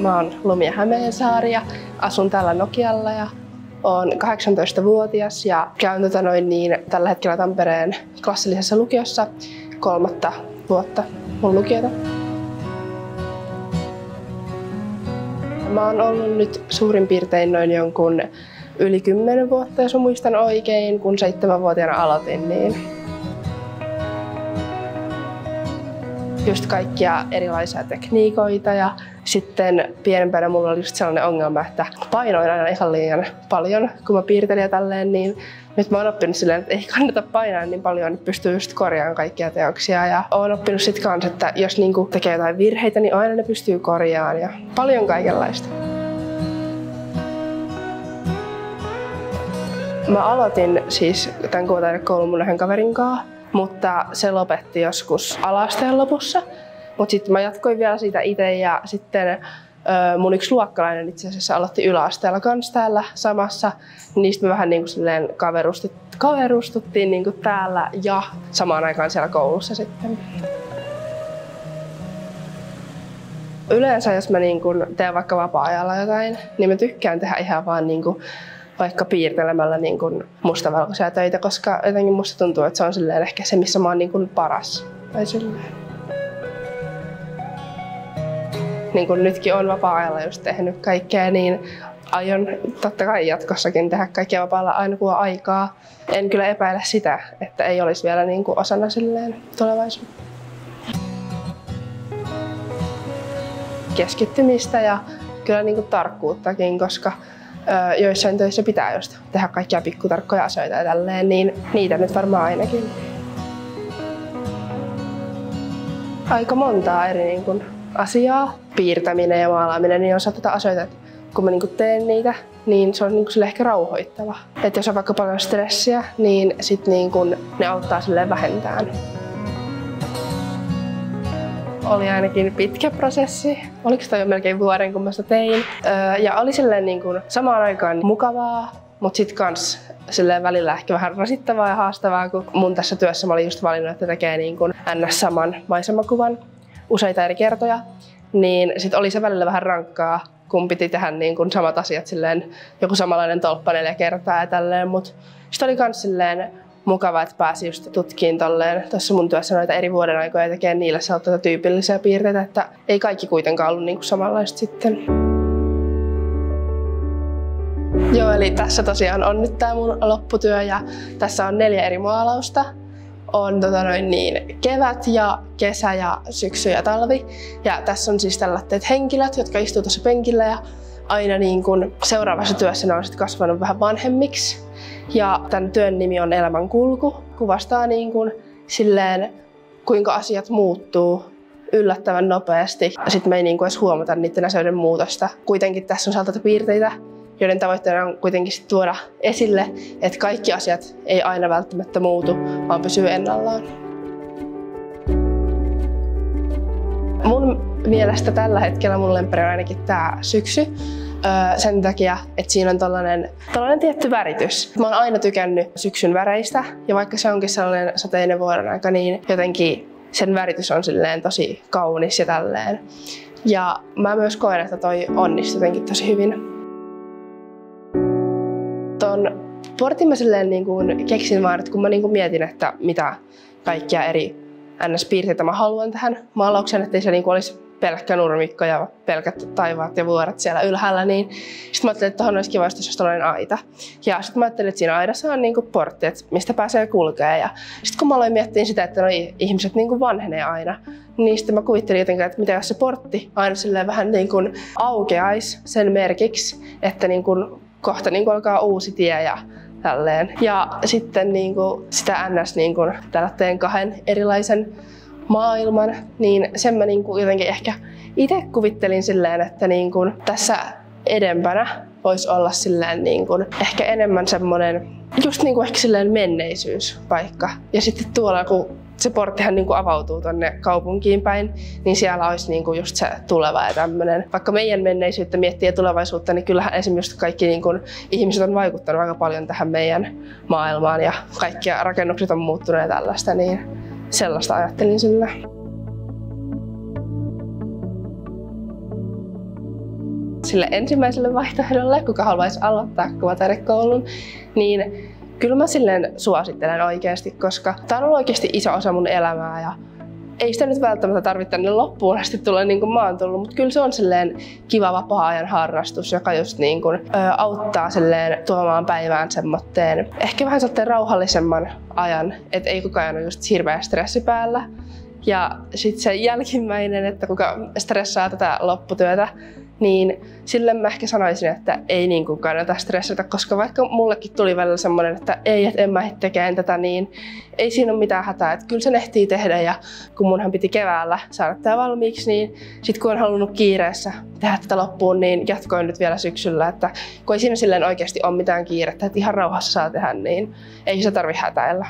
Mä oon Lumia Hämeensaari ja asun täällä Nokialla ja oon 18-vuotias ja käyn tällä hetkellä Tampereen Klassillisessa lukiossa 3. vuotta mun lukiota. Mä oon ollut nyt suurin piirtein noin jonkun yli 10 vuotta, jos muistan oikein, kun 7-vuotiaana aloitin. Niin just kaikkia erilaisia tekniikoita ja sitten pienempänä mulla oli just sellainen ongelma, että painoin aina ihan liian paljon, kun mä piirtelin ja tälleen, niin nyt mä oon oppinut silleen, että ei kannata painaa niin paljon, että pystyy just korjaamaan kaikkia teoksia. Ja oon oppinut sit kans, että jos niinku tekee jotain virheitä, niin aina ne pystyy korjaamaan ja paljon kaikenlaista. Mä aloitin siis tämän kuvataidekoulun mun yhden kaverin kanssa, mutta se lopetti joskus ala-asteen lopussa. Mutta sitten mä jatkoin vielä siitä itse ja sitten mun yksi luokkalainen itse asiassa aloitti yläasteella kans täällä samassa. Niistä me vähän niinku silleen kaverustuttiin niinku täällä ja samaan aikaan siellä koulussa sitten. Yleensä jos mä niinku teen vaikka vapaa-ajalla jotain, niin mä tykkään tehdä ihan vaan niinku vaikka piirtelemällä niin mustavalkoisia töitä, koska jotenkin musta tuntuu, että se on silleen ehkä se, missä mä oon niin paras. Niin kuin nytkin on vapaa-ajalla just tehnyt kaikkea, niin aion totta kai jatkossakin tehdä kaikkea vapaalla aina kun on aikaa. En kyllä epäile sitä, että ei olisi vielä niin kuin osana silleen tulevaisuutta. Keskittymistä ja kyllä niin kuin tarkkuuttakin, koska joissain töissä pitää just tehdä kaikkia pikkutarkkoja asioita ja tälleen, niin niitä nyt varmaan ainakin. Aika montaa eri niin kun, asiaa. Piirtäminen ja maalaaminen niin on tätä asioita, että kun mä niin kun teen niitä, niin se on niin kun, ehkä rauhoittava. Että jos on vaikka paljon stressiä, niin sit niin kun, ne auttaa silleen vähentämään. Oli ainakin pitkä prosessi. Oliko toi jo melkein vuoden, kun mä sitä tein. Ja oli silleen niin kuin samaan aikaan mukavaa, mutta sitten kans silleen välillä ehkä vähän rasittavaa ja haastavaa, kun mun tässä työssä mä olin just valinnut, että tekee niin kuin ns. Saman maisemakuvan useita eri kertoja. Niin sit oli se välillä vähän rankkaa, kun piti tehdä niin kuin samat asiat silleen joku samanlainen tolppa 4 kertaa ja tälleen. Mut sit oli kans silleen mukava, että pääsi just tutkiin tuossa mun työssä noita eri vuoden aikoja ja tekee niille sellaisia tyypillisiä piirteitä, että ei kaikki kuitenkaan ollut niinku samanlaista sitten. Joo, eli tässä tosiaan on nyt tää mun lopputyö ja tässä on 4 eri maalausta. On kevät ja kesä ja syksy ja talvi. Ja tässä on siis tällaiset henkilöt, jotka istuu tuossa penkillä ja aina niin kun seuraavassa työssä ne on sit kasvanut vähän vanhemmiksi. Ja tämän työn nimi on Elämänkulku. Kuvastaa niin kuin silleen, kuinka asiat muuttuu yllättävän nopeasti. Sitten me ei niin kuin edes huomata niiden asioiden muutosta. Kuitenkin tässä on sellaisia piirteitä, joiden tavoitteena on kuitenkin tuoda esille, että kaikki asiat ei aina välttämättä muutu, vaan pysyy ennallaan. Mun mielestä tällä hetkellä mun lemppari on ainakin tää syksy. Sen takia, että siinä on tällainen tietty väritys. Mä oon aina tykännyt syksyn väreistä ja vaikka se onkin sellainen sateinen vuoden aika, niin jotenkin sen väritys on silleen tosi kaunis ja tälleen. Ja mä myös koen, että toi onnistui jotenkin tosi hyvin. Ton portin mä silleen niin kuin keksin vaan, että kun mä niin kuin mietin, että mitä kaikkia eri NS-piirteitä mä haluan tähän maalaukseen, ettei se niin kuin olisi pelkkä nurmikko ja pelkät taivaat ja vuoret siellä ylhäällä, niin sitten mä ajattelin, että tuohon olisi kiva, jos olisi tällainen aita. Ja sitten mä ajattelin, että siinä aidassa on niinku portti, että mistä pääsee kulkemaan. Ja sitten kun mä aloin miettiä sitä, että ihmiset niinku vanhenee aina, niin sitten mä kuvittelin jotenkin, että mitä jos se portti aina silleen vähän niin kuin aukeaisi sen merkiksi, että niinku kohta niinku alkaa uusi tie ja tälleen. Ja sitten niinku sitä NS niinku tällaisen 2 erilaisen maailman, niin sen mä niinku jotenkin ehkä itse kuvittelin silleen, että niinku tässä edempänä voisi olla silleen niinku ehkä enemmän semmonen just niinku ehkä silleen menneisyyspaikka. Ja sitten tuolla kun se porttihan niinku avautuu tonne kaupunkiin päin, niin siellä olisi niinku just se tuleva ja tämmönen. Vaikka meidän menneisyyttä miettii ja tulevaisuutta, niin kyllähän esimerkiksi kaikki niinku ihmiset on vaikuttanut aika paljon tähän meidän maailmaan ja kaikki rakennukset on muuttunut ja tällaista, niin sellaista ajattelin sillä. sille ensimmäiselle vaihtoehdolle, kuka haluaisi aloittaa kuvataidekoulun, niin kyllä mä silleen suosittelen oikeasti, koska tää on ollut oikeasti iso osa mun elämää ja ei sitä nyt välttämättä tarvitse tänne loppuun asti tulla niin kuin mä oon tullut, mutta kyllä se on silleen kiva vapaa-ajan harrastus, joka just niin kuin, auttaa silleen tuomaan päivään semmoitteen ehkä vähän semmoitteen rauhallisemman ajan, että ei koko ajan ole just hirveä stressi päällä. Ja sitten se jälkimmäinen, että kuka stressaa tätä lopputyötä, niin sille mä ehkä sanoisin, että ei niin kuin kannata stressata, koska vaikka mullekin tuli välillä semmoinen, että ei, että en mä ehdi tekemään tätä, niin ei siinä ole mitään hätää, että kyllä sen ehtii tehdä ja kun munhan piti keväällä saada tämä valmiiksi, niin sit kun on halunnut kiireessä tehdä tätä loppuun, niin jatkoin nyt vielä syksyllä, että kun ei siinä silleen oikeasti ole mitään kiirettä, että ihan rauhassa saa tehdä, niin ei se tarvitse hätäillä.